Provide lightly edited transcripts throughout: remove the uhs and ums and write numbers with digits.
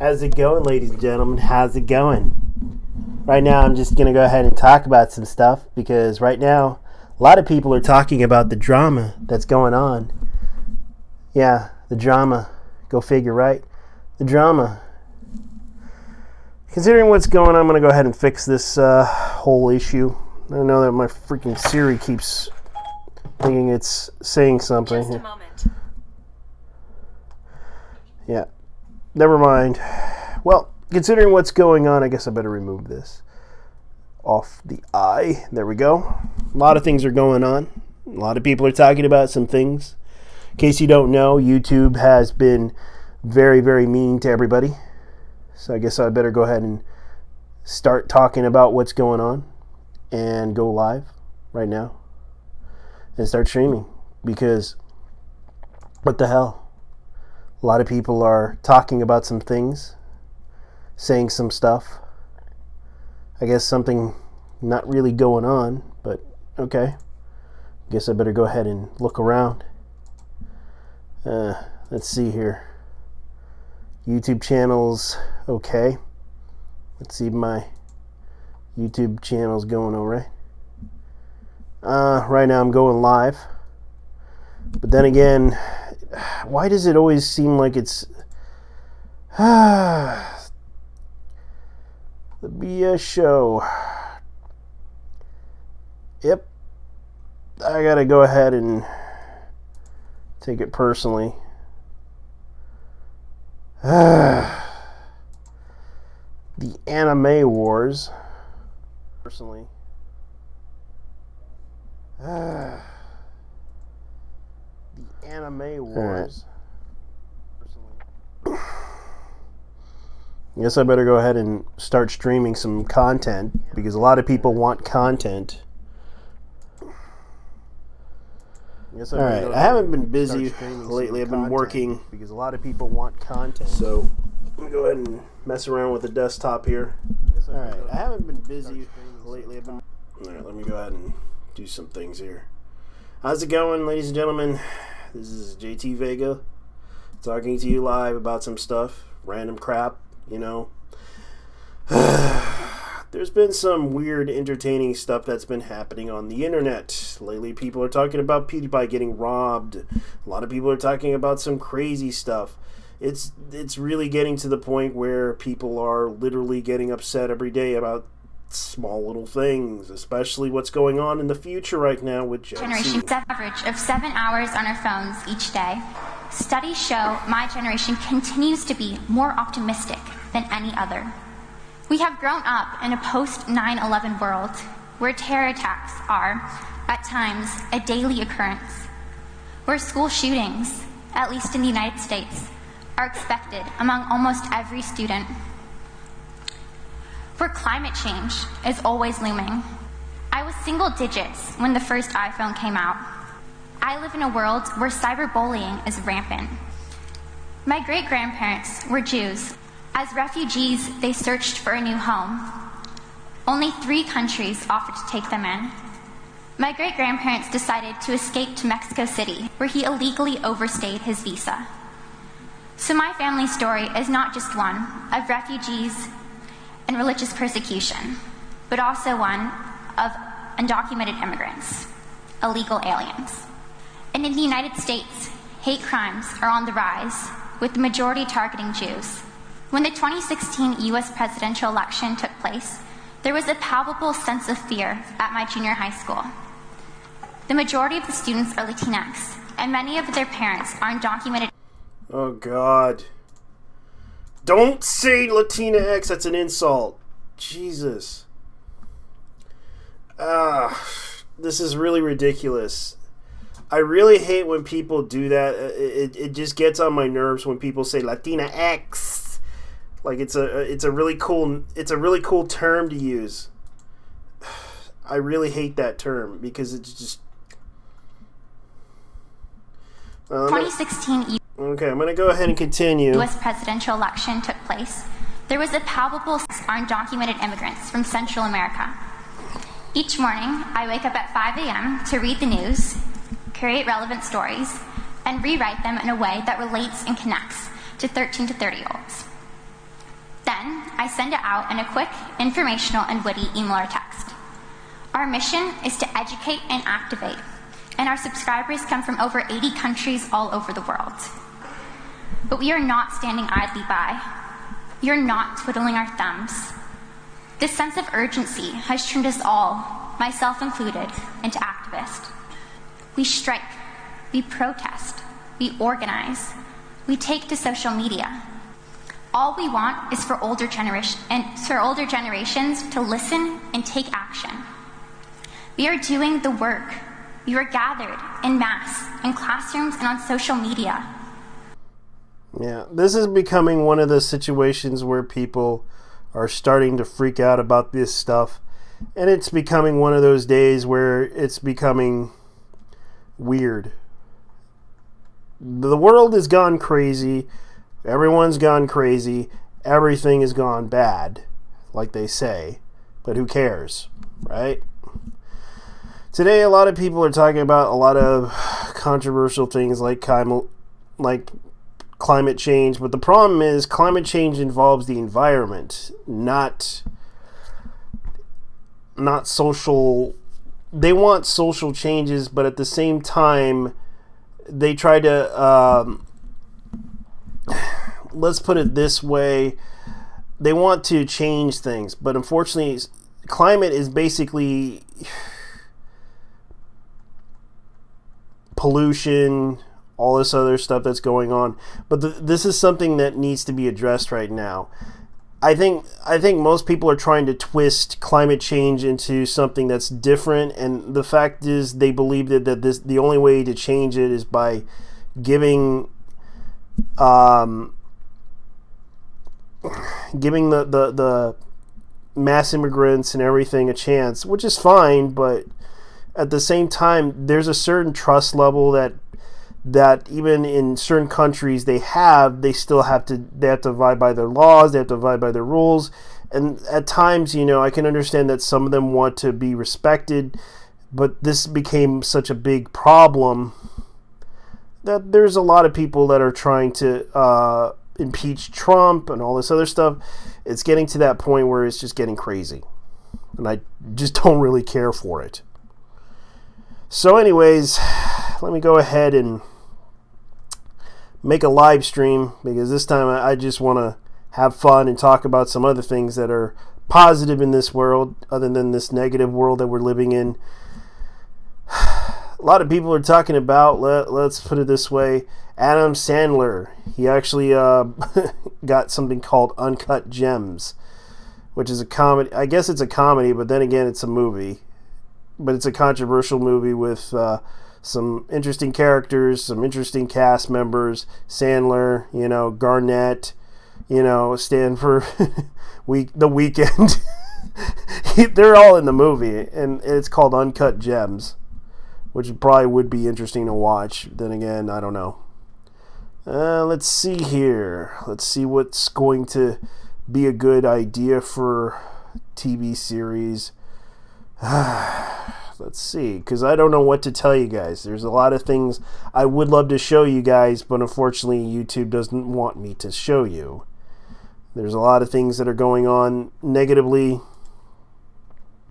How's it going, ladies and gentlemen? How's it going? Right now, I'm just going to go ahead and talk about some stuff because right now, a lot of people are talking about the drama that's going on. Yeah, the drama. Go figure, right? The drama. Considering what's going on, I'm going to go ahead and fix this whole issue. I know that my freaking Siri keeps thinking it's saying something. Just a moment. Yeah. Never mind. Well, considering what's going on, I guess I better remove this off the eye. There we go. A lot of things are going on. A lot of people are talking about some things. In case you don't know, YouTube has been very, very mean to everybody. So I guess I better go ahead and start talking about what's going on and go live right now and start streaming because what the hell? A lot of people are talking about some things, saying some stuff. I guess something not really going on, but okay. Guess I better go ahead and look around. Let's see here. YouTube channels, okay. Let's see if my YouTube channel's going all right. Right now I'm going live. But then again, why does it always seem like it's the BS show? Yep. I gotta go ahead and take it personally. The anime wars. Personally. The anime wars. Right. Guess I better go ahead and start streaming some content because a lot of people want content. Alright, I haven't been busy lately. I've been working because a lot of people want content. So let me go ahead and mess around with the desktop here. Alright, I haven't been busy lately. Alright, let me go ahead and do some things here. How's it going, ladies and gentlemen? This is JT Vega talking to you live about some stuff, random crap, you know. There's been some weird, entertaining stuff that's been happening on the internet. Lately, people are talking about PewDiePie getting robbed. A lot of people are talking about some crazy stuff. It's really getting to the point where people are literally getting upset every day about small little things, especially what's going on in the future right now with Gen Z. Generation's average of 7 hours on our phones each day. Studies show my generation continues to be more optimistic than any other. We have grown up in a post-9/11 world where terror attacks are, at times, a daily occurrence, where school shootings, at least in the United States, are expected among almost every student, where climate change is always looming. I was single digits when the first iPhone came out. I live in a world where cyberbullying is rampant. My great-grandparents were Jews. As refugees, they searched for a new home. Only 3 countries offered to take them in. My great-grandparents decided to escape to Mexico City, where he illegally overstayed his visa. So my family story is not just one of refugees and religious persecution, but also one of undocumented immigrants, illegal aliens. And in the United States, hate crimes are on the rise, with the majority targeting Jews. When the 2016 U.S. presidential election took place, there was a palpable sense of fear at my junior high school. The majority of the students are Latinx, and many of their parents are undocumented. Oh, God. Don't say Latinx. That's an insult. Jesus. This is really ridiculous. I really hate when people do that. It just gets on my nerves when people say Latinx. Like it's a really cool term to use. I really hate that term because it's just 2016 Okay, I'm going to go ahead and continue. U.S. presidential election took place. There was a palpable undocumented immigrants from Central America. Each morning, I wake up at 5 a.m. to read the news, create relevant stories, and rewrite them in a way that relates and connects to 13 to 30-year-olds. I send it out in a quick, informational, and witty email or text. Our mission is to educate and activate, and our subscribers come from over 80 countries all over the world. But we are not standing idly by. We are not twiddling our thumbs. This sense of urgency has turned us all, myself included, into activists. We strike, we protest, we organize, we take to social media. All we want is for older generations to listen and take action. We are doing the work. We are gathered en masse in classrooms and on social media. Yeah, this is becoming one of the situations where people are starting to freak out about this stuff. And it's becoming one of those days where it's becoming weird. The world has gone crazy. Everyone's gone crazy. Everything has gone bad, like they say. But who cares, right? Today, a lot of people are talking about a lot of controversial things like climate change. But the problem is climate change involves the environment, not social. They want social changes, but at the same time, they try to, let's put it this way, they want to change things. But unfortunately, climate is basically pollution, all this other stuff that's going on. But this is something that needs to be addressed right now. I think most people are trying to twist climate change into something that's different, and the fact is they believe that the only way to change it is by giving the mass immigrants and everything a chance, which is fine, but at the same time there's a certain trust level that even in certain countries they still have to abide by their laws, they have to abide by their rules. And at times, I can understand that some of them want to be respected, but this became such a big problem that there's a lot of people that are trying to impeach Trump and all this other stuff. It's getting to that point where it's just getting crazy, and I just don't really care for it. So anyways, let me go ahead and make a live stream, because this time I just want to have fun and talk about some other things that are positive in this world, other than this negative world that we're living in. A lot of people are talking about, let's put it this way, Adam Sandler. He actually got something called Uncut Gems, which is a comedy. I guess it's a comedy, but then again, it's a movie. But it's a controversial movie with some interesting characters, some interesting cast members. Sandler, Garnett, stand for The Weeknd. They're all in the movie, and it's called Uncut Gems, which probably would be interesting to watch. Then again, I don't know. Let's see here. Let's see what's going to be a good idea for TV series. Let's see, because I don't know what to tell you guys. There's a lot of things I would love to show you guys, but unfortunately YouTube doesn't want me to show you. There's a lot of things that are going on negatively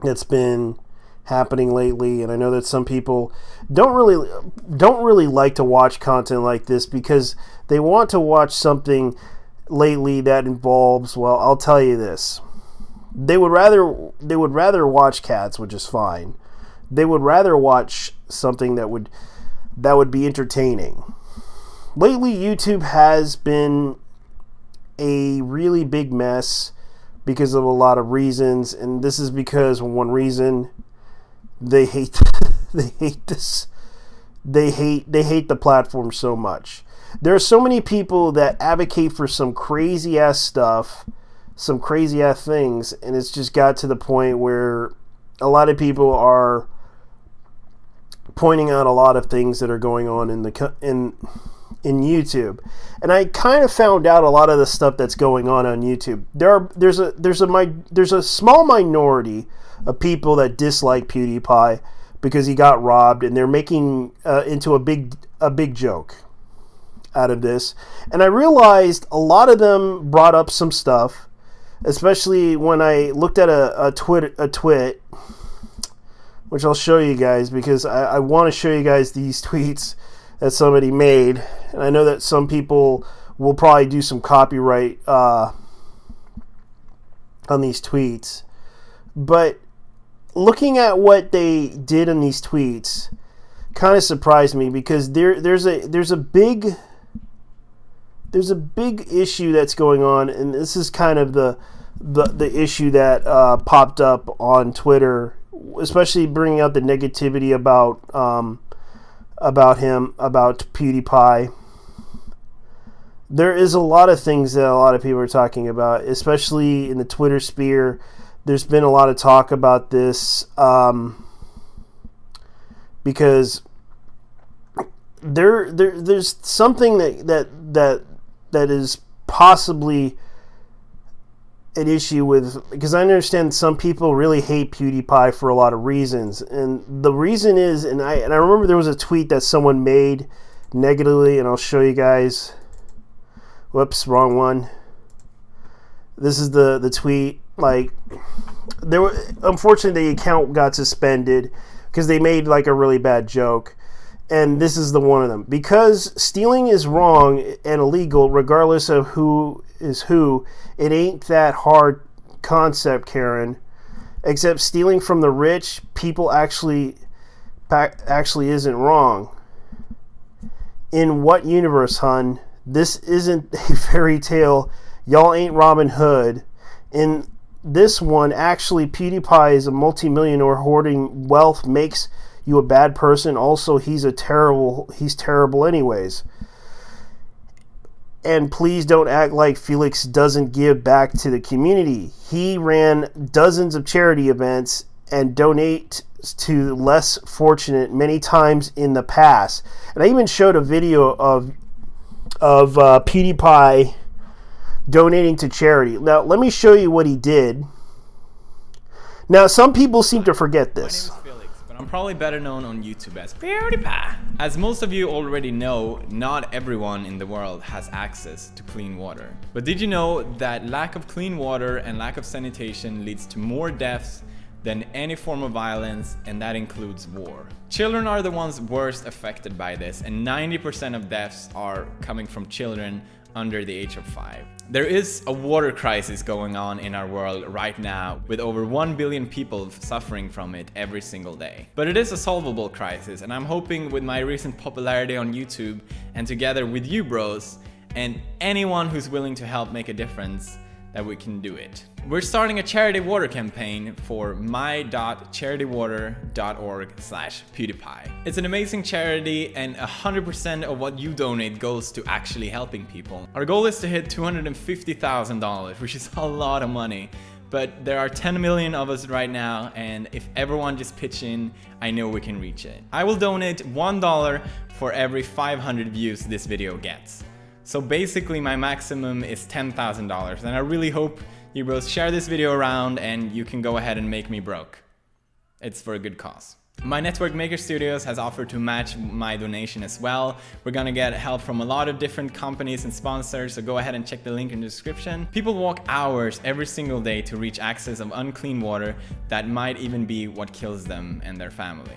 that's been happening lately, and I know that some people don't really like to watch content like this because they want to watch something lately that involves, well, I'll tell you this. They would rather watch cats, which is fine. They would rather watch something that would be entertaining. Lately, YouTube has been a really big mess because of a lot of reasons, and this is because one reason they hate the platform so much. There are so many people that advocate for some crazy ass stuff, some crazy ass things, and it's just got to the point where a lot of people are pointing out a lot of things that are going on in YouTube. And I kind of found out a lot of the stuff that's going on YouTube. There's a small minority of people that dislike PewDiePie because he got robbed, and they're making into a big joke out of this. And I realized a lot of them brought up some stuff especially when I looked at a twit, which I'll show you guys because I want to show you guys these tweets that somebody made, and I know that some people will probably do some copyright on these tweets, but looking at what they did in these tweets kind of surprised me because there's a big issue that's going on, and this is kind of the issue that popped up on Twitter, especially bringing out the negativity about PewDiePie. There is a lot of things that a lot of people are talking about, especially in the Twitter sphere. There's been a lot of talk about this because there's something that is possibly an issue with, because I understand some people really hate PewDiePie for a lot of reasons, and the reason is, and I remember there was a tweet that someone made negatively, and I'll show you guys. Whoops, wrong one. This is the tweet. Like, unfortunately the account got suspended because they made like a really bad joke. And this is the one of them. Because stealing is wrong and illegal regardless of who is who, it ain't that hard concept, Karen. Except stealing from the rich people actually isn't wrong. In what universe, hun? This isn't a fairy tale. Y'all ain't Robin Hood. In this one, actually, PewDiePie is a multimillionaire. Hoarding wealth makes you a bad person. Also, he's terrible anyways. And please don't act like Felix doesn't give back to the community. He ran dozens of charity events and donate to less fortunate many times in the past. And I even showed a video of PewDiePie donating to charity. Now, let me show you what he did. Now, some people seem to forget this. My name is Felix, but I'm probably better known on YouTube as PewDiePie. As most of you already know, not everyone in the world has access to clean water. But did you know that lack of clean water and lack of sanitation leads to more deaths than any form of violence, and that includes war? Children are the ones worst affected by this, and 90% of deaths are coming from children under the age of 5. There is a water crisis going on in our world right now, with over 1 billion people suffering from it every single day. But it is a solvable crisis, and I'm hoping with my recent popularity on YouTube, and together with you bros, and anyone who's willing to help make a difference, that we can do it. We're starting a charity water campaign for my.charitywater.org/PewDiePie. It's an amazing charity, and 100% of what you donate goes to actually helping people. Our goal is to hit $250,000, which is a lot of money. But there are 10 million of us right now, and if everyone just pitch in, I know we can reach it. I will donate $1 for every 500 views this video gets. So basically my maximum is $10,000, and I really hope you bros share this video around and you can go ahead and make me broke. It's for a good cause. My network Maker Studios has offered to match my donation as well. We're gonna get help from a lot of different companies and sponsors, so go ahead and check the link in the description. People walk hours every single day to reach access of unclean water that might even be what kills them and their family.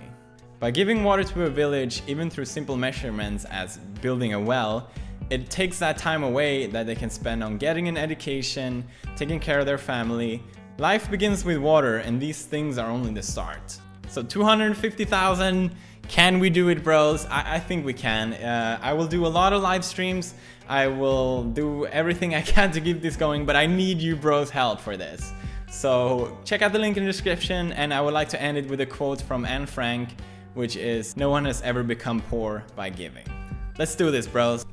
By giving water to a village, even through simple measurements as building a well, it takes that time away that they can spend on getting an education, taking care of their family. Life begins with water, and these things are only the start. So 250,000, can we do it, bros? I think we can. I will do a lot of live streams. I will do everything I can to keep this going, but I need you bros' help for this. So check out the link in the description, and I would like to end it with a quote from Anne Frank, which is, "No one has ever become poor by giving." Let's do this, bros.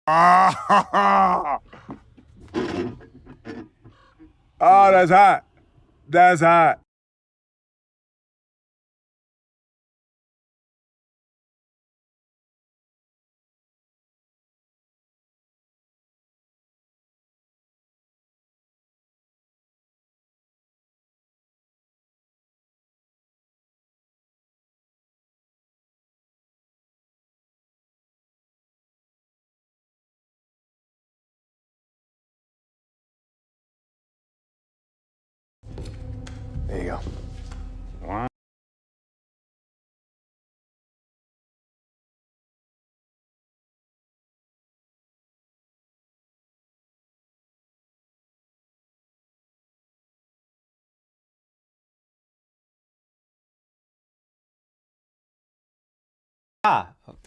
Oh, that's hot. That's hot. There you go.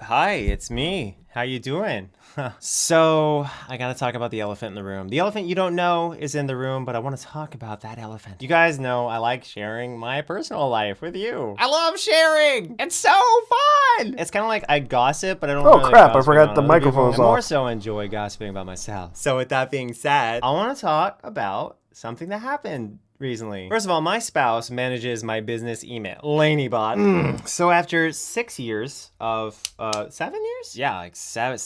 Hi, it's me. How you doing? So, I gotta talk about the elephant in the room. The elephant you don't know is in the room, but I want to talk about that elephant. You guys know I like sharing my personal life with you. I love sharing! It's so fun! It's kind of like I gossip, but I don't Oh, really crap, I gossip forgot about the other microphone's people. I more off. so enjoy gossiping about myself. So with that being said, I want to talk about something that happened recently. First of all, my spouse manages my business email, LaneyBot. So after 6 years of 7 years? Yeah, like 7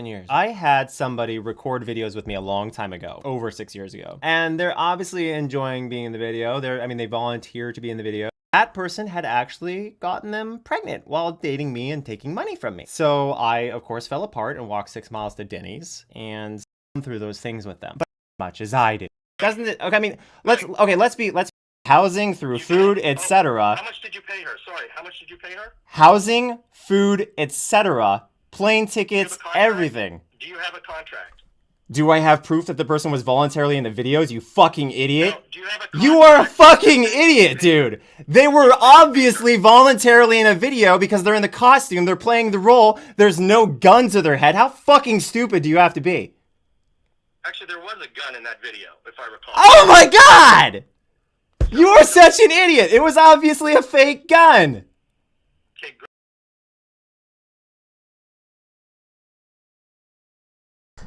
years. I had somebody record videos with me a long time ago, over 6 years ago. And they're obviously enjoying being in the video. They volunteer to be in the video. That person had actually gotten them pregnant while dating me and taking money from me. So I, of course, fell apart and walked 6 miles to Denny's and through those things with them. But as much as I did. Doesn't it? Okay, I mean, let's be housing through food, etc. How much did you pay her? Sorry, how much did you pay her? Housing, food, etc. Plane tickets, everything. Do you have a contract? Do I have proof that the person was voluntarily in the videos? You fucking idiot. No, do you have a contract? You are a fucking idiot, dude. They were obviously voluntarily in a video because they're in the costume, they're playing the role, there's no gun to their head. How fucking stupid do you have to be? Actually, there was a gun in that video, if I recall. Oh my god! You are such an idiot! It was obviously a fake gun! Okay, great.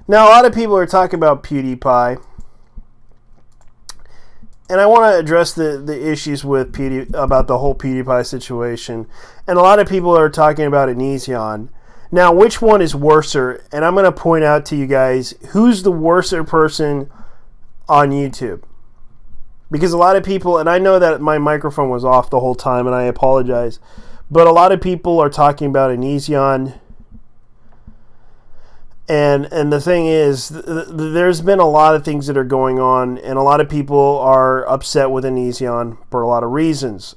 Now, a lot of people are talking about PewDiePie. And I want to address the issues with about the whole PewDiePie situation. And a lot of people are talking about Onision. Now, which one is worser? And I'm going to point out to you guys who's the worser person on YouTube. Because a lot of people, and I know that my microphone was off the whole time, and I apologize, but a lot of people are talking about Onision. And the thing is, there's been a lot of things that are going on, and a lot of people are upset with Onision for a lot of reasons.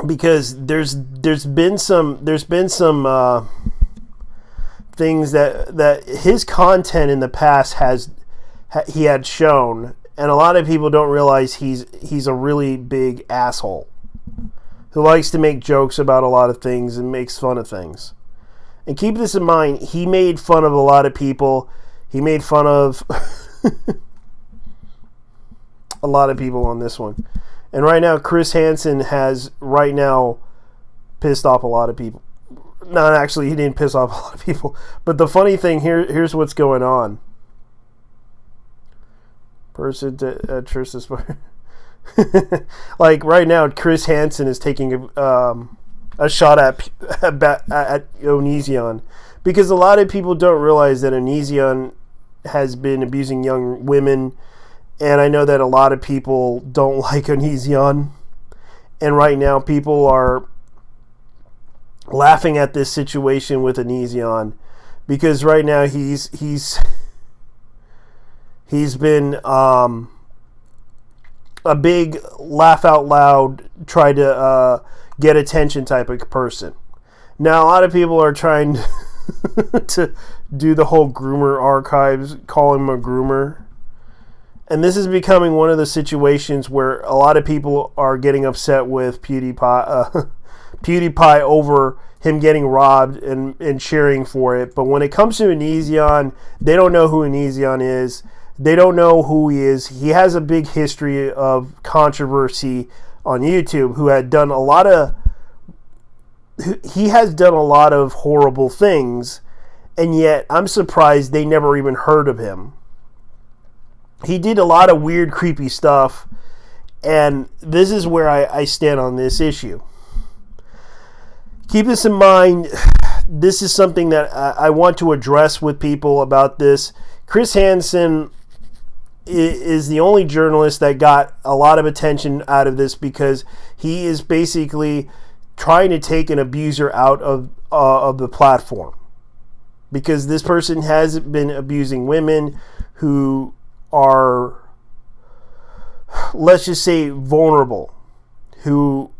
Because there's been some things that his content in the past he had shown, and a lot of people don't realize he's a really big asshole who likes to make jokes about a lot of things and makes fun of things. And keep this in mind, he made fun of a lot of people. He made fun of a lot of people on this one. And right now, Chris Hansen has pissed off a lot of people. No, actually, he didn't piss off a lot of people. But the funny thing, here's what's going on. Person to church this like right now, Chris Hansen is taking a shot at Onision. Because a lot of people don't realize that Onision has been abusing young women. And I know that a lot of people don't like Onision. And right now people are laughing at this situation with Onision. Because right now he's been a big laugh out loud, try to get attention type of person. Now a lot of people are trying to do the whole groomer archives, call him a groomer. And this is becoming one of the situations where a lot of people are getting upset with PewDiePie over him getting robbed and cheering for it. But when it comes to Onision, they don't know who Onision is. They don't know who he is. He has a big history of controversy on YouTube. He has done a lot of horrible things. and yet I'm surprised they never even heard of him. He did a lot of weird, creepy stuff, and this is where I stand on this issue. Keep this in mind. This is something that I want to address with people about this. Chris Hansen is the only journalist that got a lot of attention out of this because he is basically trying to take an abuser out of the platform. Because this person has been abusing women who are, let's just say, vulnerable, who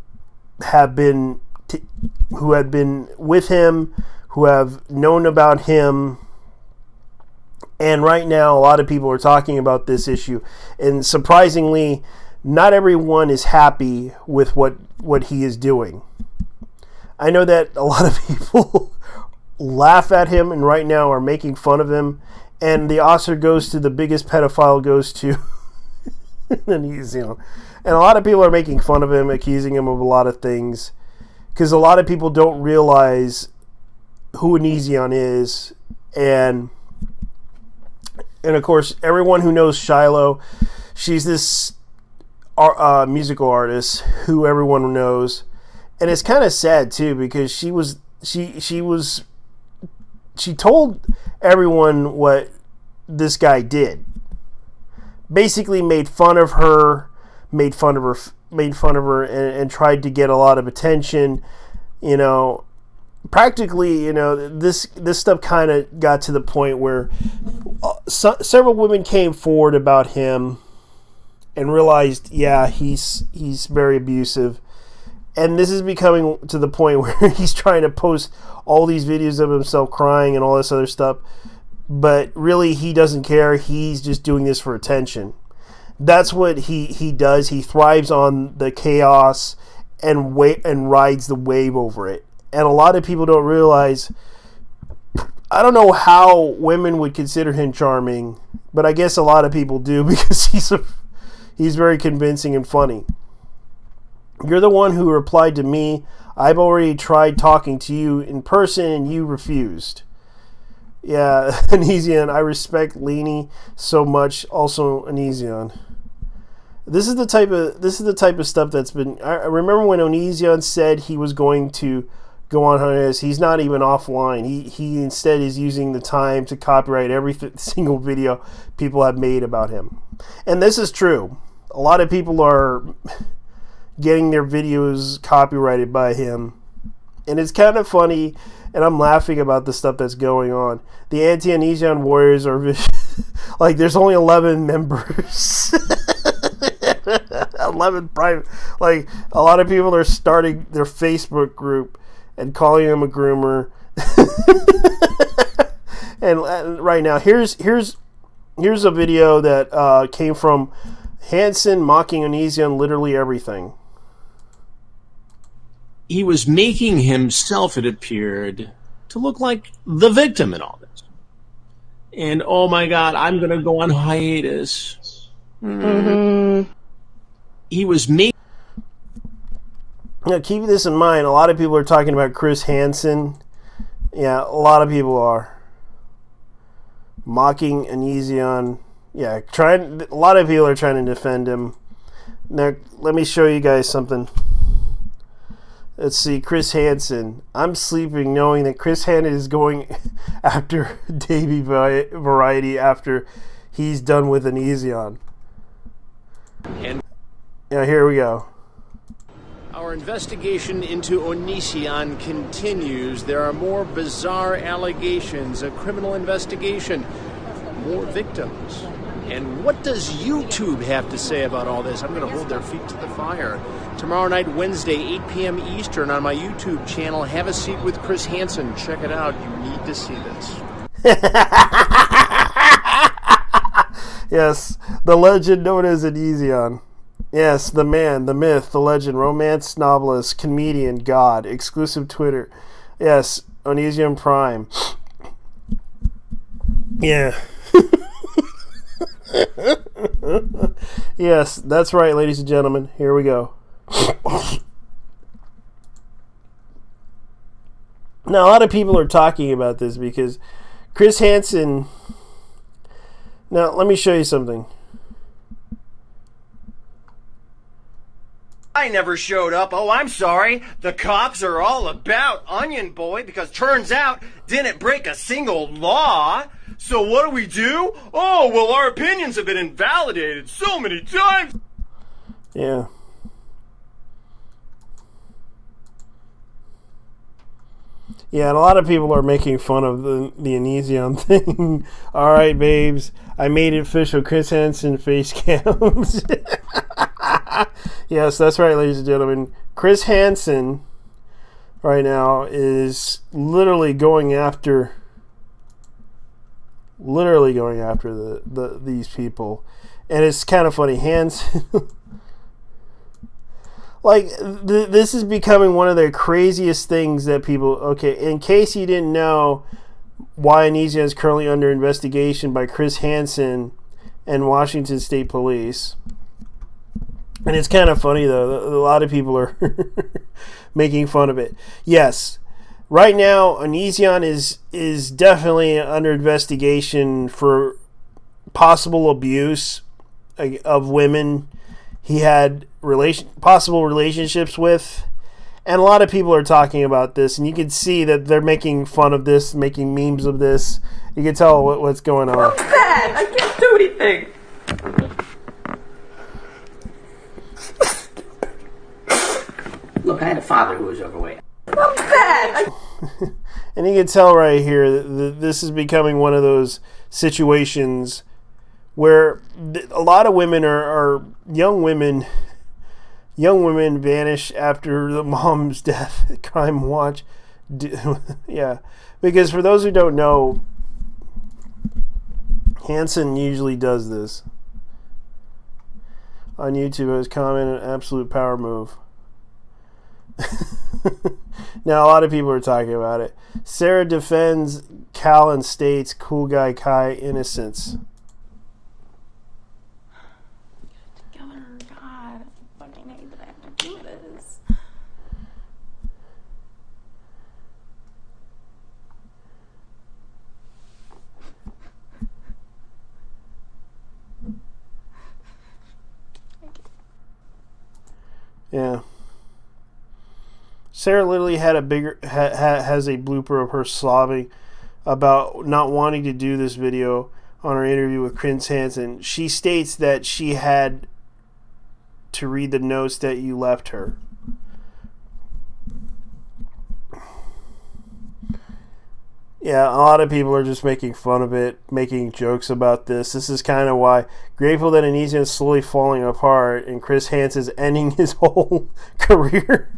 had been with him, who have known about him. And right now, a lot of people are talking about this issue. And surprisingly, not everyone is happy with what he is doing. I know that a lot of people laugh at him and right now are making fun of him. And the Oscar goes to the biggest pedophile goes to Onision. And a lot of people are making fun of him, accusing him of a lot of things. Because a lot of people don't realize who Onision is. And of course, everyone who knows Shiloh, she's this musical artist who everyone knows. And it's kind of sad too, because she told everyone what this guy did. Basically made fun of her, and tried to get a lot of attention. You know, practically, you know, this stuff kind of got to the point where several women came forward about him and realized, yeah, he's very abusive. And this is becoming to the point where he's trying to post all these videos of himself crying and all this other stuff. But really, he doesn't care. He's just doing this for attention. That's what he does. He thrives on the chaos and rides the wave over it. And a lot of people don't realize, I don't know how women would consider him charming, but I guess a lot of people do because he's very convincing and funny. You're the one who replied to me. I've already tried talking to you in person and you refused. Yeah, Onision, I respect Leanie so much. Also, Onision. This is the type of stuff that's been. I remember when Onision said he was going to go on hiatus. He's not even offline. He instead is using the time to copyright every single video people have made about him. And this is true. A lot of people are getting their videos copyrighted by him. And it's kind of funny, and I'm laughing about the stuff that's going on. The anti-Onision warriors are like, there's only 11 members. 11 private. Like, a lot of people are starting their Facebook group and calling him a groomer. and right now, here's a video that came from Hansen mocking Onision literally everything. He was making himself, it appeared, to look like the victim in all this. And, oh my God, I'm going to go on hiatus. He was making... Now, keep this in mind. A lot of people are talking about Chris Hansen. Yeah, a lot of people are. Mocking Onision. Yeah, a lot of people are trying to defend him. Now, let me show you guys something. Let's see, Chris Hansen. I'm sleeping knowing that Chris Hansen is going after Davey Variety after he's done with Onision. And yeah, here we go. our investigation into Onision continues. There are more bizarre allegations, a criminal investigation, more victims. And what does YouTube have to say about all this? I'm going to hold their feet to the fire. Tomorrow night, Wednesday, 8 p.m. Eastern on my YouTube channel. Have a Seat with Chris Hansen. Check it out. You need to see this. Yes, the legend known as Onision. Yes, the man, the myth, the legend, romance novelist, comedian, god, exclusive Twitter. Yes, Onision Prime. Yeah. Yes, that's right, ladies and gentlemen. Here we go. Now, a lot of people are talking about this because Chris Hansen. Now, let me show you something. I never showed up. Oh, I'm sorry. The cops are all about Onion Boy because turns out didn't break a single law. So what do we do? Oh, well, our opinions have been invalidated so many times. Yeah. Yeah, and a lot of people are making fun of the Onision thing. All right, babes. I made it official. Chris Hansen face cams. Yes, that's right, ladies and gentlemen. Chris Hansen right now is literally going after these people. And it's kind of funny. Hansen... Like, this is becoming one of the craziest things that people... Okay, in case you didn't know, why Onision is currently under investigation by Chris Hansen and Washington State Police. And it's kind of funny, though. A lot of people are making fun of it. Yes, right now, Onision is definitely under investigation for possible abuse of women he had possible relationships with, and a lot of people are talking about this, and you can see that they're making fun of this, making memes of this. You can tell what's going on. I'm bad. I can't do anything. Look, I had a father who was overweight. I'm bad. And you can tell right here that this is becoming one of those situations where a lot of women are young women vanish after the mom's death. Crime Watch. Yeah. Because for those who don't know, Hansen usually does this. On YouTube, I was commenting, absolute power move. Now, a lot of people are talking about it. Sarah defends Callan states cool guy Kai innocence. God, I fucking hate that I have to do this. Yeah. Sarah literally had has a blooper of her sobbing about not wanting to do this video on her interview with Chris Hansen. She states that she had to read the notes that you left her. Yeah, a lot of people are just making fun of it, making jokes about this. This is kind of why grateful that Onision is slowly falling apart and Chris Hansen's ending his whole career.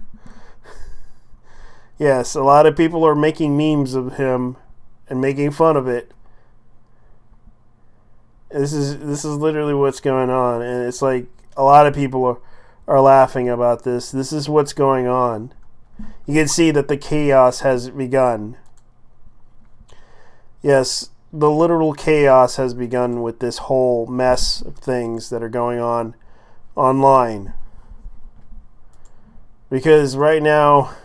Yes, a lot of people are making memes of him and making fun of it. This is literally what's going on, and it's like a lot of people are laughing about this. This is what's going on. You can see that the chaos has begun. Yes, the literal chaos has begun with this whole mess of things that are going on online. Because right now,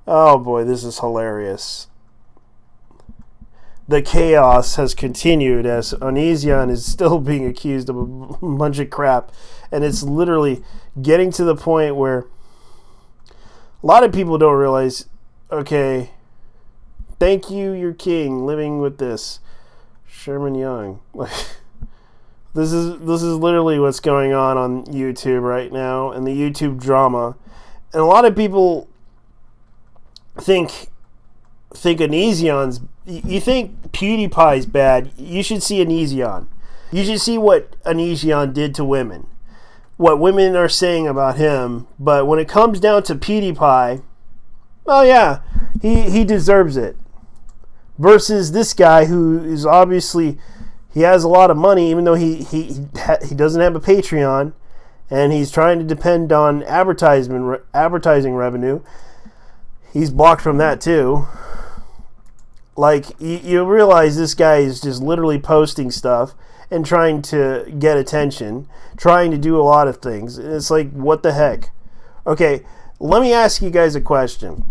oh boy, this is hilarious. The chaos has continued as Onision is still being accused of a bunch of crap. And it's literally getting to the point where a lot of people don't realize, okay, thank you, your king, living with this. Sherman Young. This is literally what's going on YouTube right now, and the YouTube drama. And a lot of people think Onision's... You think PewDiePie's bad, you should see Onision. You should see what Onision did to women. What women are saying about him. But when it comes down to PewDiePie, well, yeah, he deserves it. Versus this guy who is obviously... He has a lot of money, even though he doesn't have a Patreon. And he's trying to depend on advertising revenue. He's blocked from that too. Like, you realize this guy is just literally posting stuff and trying to get attention, trying to do a lot of things. It's like, what the heck? Okay, let me ask you guys a question.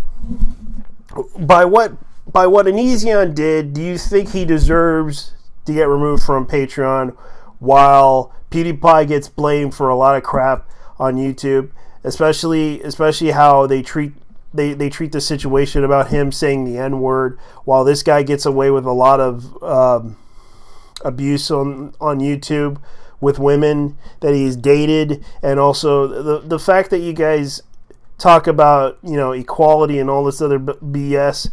By what by what Onision did, do you think he deserves to get removed from Patreon while PewDiePie gets blamed for a lot of crap on YouTube, especially how they treat the situation about him saying the N-word, while this guy gets away with a lot of abuse on YouTube with women that he's dated, and also the fact that you guys talk about, you know, equality and all this other BS,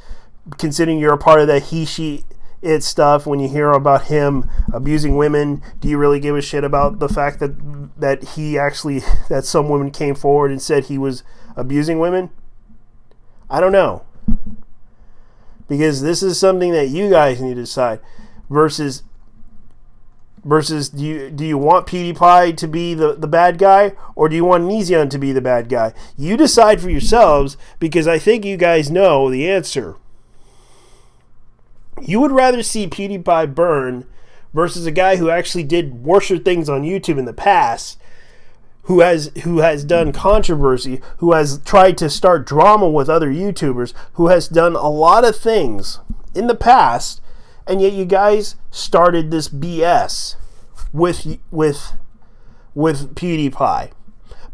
considering you're a part of that he, she, it stuff. When you hear about him abusing women, do you really give a shit about the fact that he actually, that some women came forward and said he was abusing women? I don't know, because this is something that you guys need to decide. Versus do you want PewDiePie to be the bad guy, or do you want Onision to be the bad guy? You decide for yourselves, because I think you guys know the answer. You would rather see PewDiePie burn versus a guy who actually did worser things on YouTube in the past, who has done controversy, who has tried to start drama with other YouTubers, who has done a lot of things in the past, and yet you guys started this BS with PewDiePie.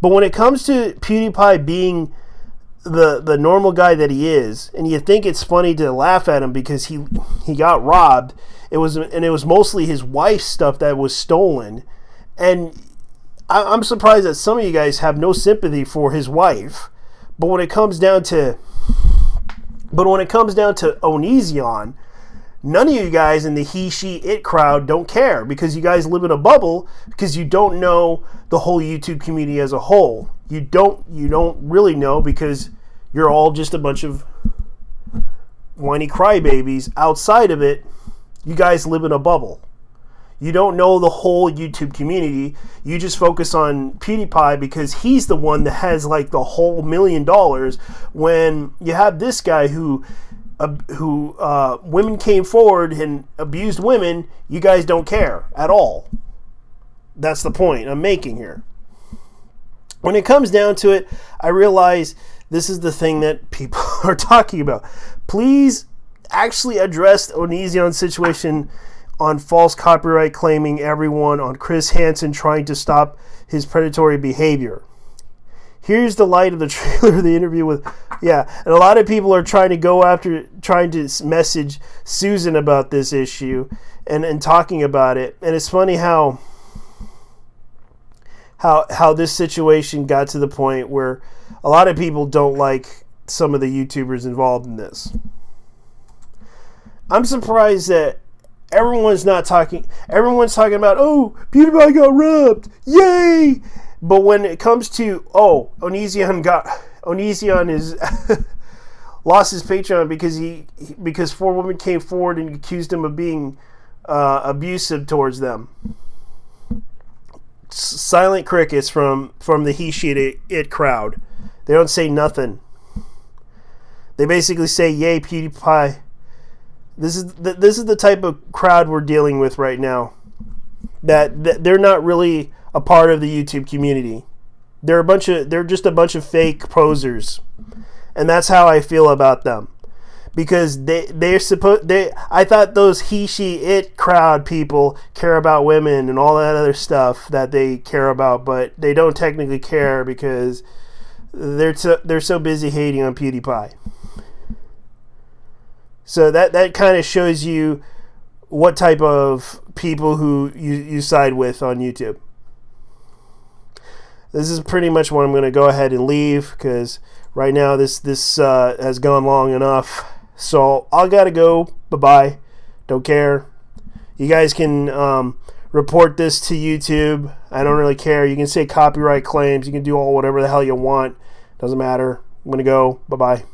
But when it comes to PewDiePie being the normal guy that he is, and you think it's funny to laugh at him because he got robbed, it was mostly his wife's stuff that was stolen, and I'm surprised that some of you guys have no sympathy for his wife. But when it comes down to Onision, none of you guys in the he, she, it crowd don't care, because you guys live in a bubble, because you don't know the whole YouTube community as a whole. You don't really know, because you're all just a bunch of whiny crybabies. Outside of it, you guys live in a bubble. You don't know the whole YouTube community. You just focus on PewDiePie because he's the one that has like the whole $1 million, when you have this guy who women came forward and abused women. You guys don't care at all. That's the point I'm making here. When it comes down to it, I realize this is the thing that people are talking about. Please actually address Onision's situation on false copyright claiming everyone, on Chris Hansen trying to stop his predatory behavior. Here's the light of the trailer of the interview with, and a lot of people are trying to message Susan about this issue and talking about it. And it's funny how this situation got to the point where a lot of people don't like some of the YouTubers involved in this. I'm surprised that everyone's talking about, oh, PewDiePie got robbed, yay! But when it comes to, Onision is lost his Patreon because 4 women came forward and accused him of being abusive towards them. Silent crickets from the he, she, it crowd. They don't say nothing. They basically say, yay, PewDiePie. This is the type of crowd we're dealing with right now. That they're not really a part of the YouTube community. They're just a bunch of fake posers, and that's how I feel about them. Because I thought those he, she, it crowd people care about women and all that other stuff that they care about, but they don't technically care because they're so busy hating on PewDiePie. So that kind of shows you what type of people who you side with on YouTube. This is pretty much what I'm going to go ahead and leave, because right now this has gone long enough. So I gotta go. Bye-bye. Don't care. You guys can report this to YouTube. I don't really care. You can say copyright claims. You can do whatever the hell you want. Doesn't matter. I'm going to go. Bye-bye.